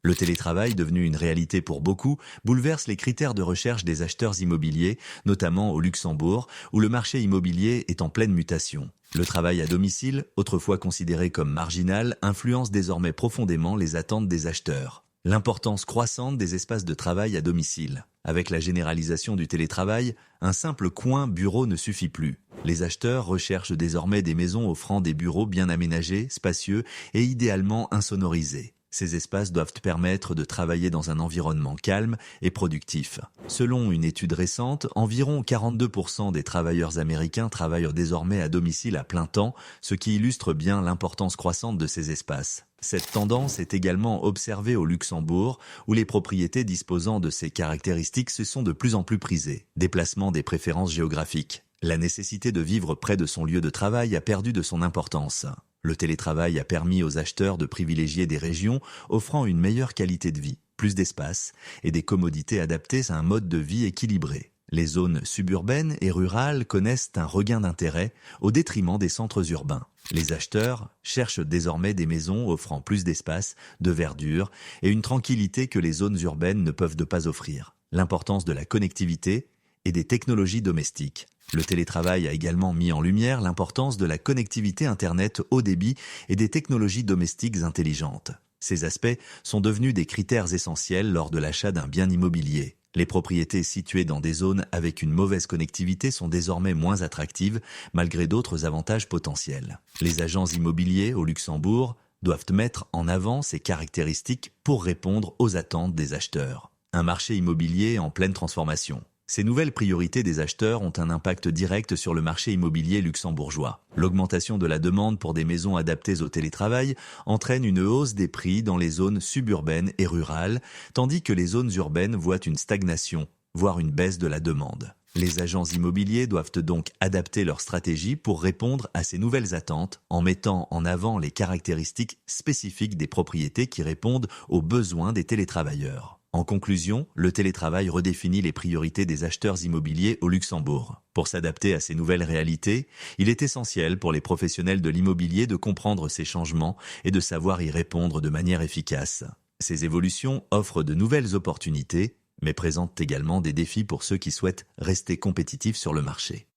Le télétravail, devenu une réalité pour beaucoup, bouleverse les critères de recherche des acheteurs immobiliers, notamment au Luxembourg, où le marché immobilier est en pleine mutation. Le travail à domicile, autrefois considéré comme marginal, influence désormais profondément les attentes des acheteurs. L'importance croissante des espaces de travail à domicile. Avec la généralisation du télétravail, un simple coin bureau ne suffit plus. Les acheteurs recherchent désormais des maisons offrant des bureaux bien aménagés, spacieux et idéalement insonorisés. Ces espaces doivent permettre de travailler dans un environnement calme et productif. Selon une étude récente, environ 42% des travailleurs américains travaillent désormais à domicile à plein temps, ce qui illustre bien l'importance croissante de ces espaces. Cette tendance est également observée au Luxembourg, où les propriétés disposant de ces caractéristiques se sont de plus en plus prisées. Déplacement des préférences géographiques. La nécessité de vivre près de son lieu de travail a perdu de son importance. Le télétravail a permis aux acheteurs de privilégier des régions offrant une meilleure qualité de vie, plus d'espace et des commodités adaptées à un mode de vie équilibré. Les zones suburbaines et rurales connaissent un regain d'intérêt au détriment des centres urbains. Les acheteurs cherchent désormais des maisons offrant plus d'espace, de verdure et une tranquillité que les zones urbaines ne peuvent pas offrir. L'importance de la connectivité et des technologies domestiques. Le télétravail a également mis en lumière l'importance de la connectivité Internet haut débit et des technologies domestiques intelligentes. Ces aspects sont devenus des critères essentiels lors de l'achat d'un bien immobilier. Les propriétés situées dans des zones avec une mauvaise connectivité sont désormais moins attractives, malgré d'autres avantages potentiels. Les agents immobiliers au Luxembourg doivent mettre en avant ces caractéristiques pour répondre aux attentes des acheteurs. Un marché immobilier en pleine transformation. Ces nouvelles priorités des acheteurs ont un impact direct sur le marché immobilier luxembourgeois. L'augmentation de la demande pour des maisons adaptées au télétravail entraîne une hausse des prix dans les zones suburbaines et rurales, tandis que les zones urbaines voient une stagnation, voire une baisse de la demande. Les agents immobiliers doivent donc adapter leur stratégie pour répondre à ces nouvelles attentes en mettant en avant les caractéristiques spécifiques des propriétés qui répondent aux besoins des télétravailleurs. En conclusion, le télétravail redéfinit les priorités des acheteurs immobiliers au Luxembourg. Pour s'adapter à ces nouvelles réalités, il est essentiel pour les professionnels de l'immobilier de comprendre ces changements et de savoir y répondre de manière efficace. Ces évolutions offrent de nouvelles opportunités, mais présentent également des défis pour ceux qui souhaitent rester compétitifs sur le marché.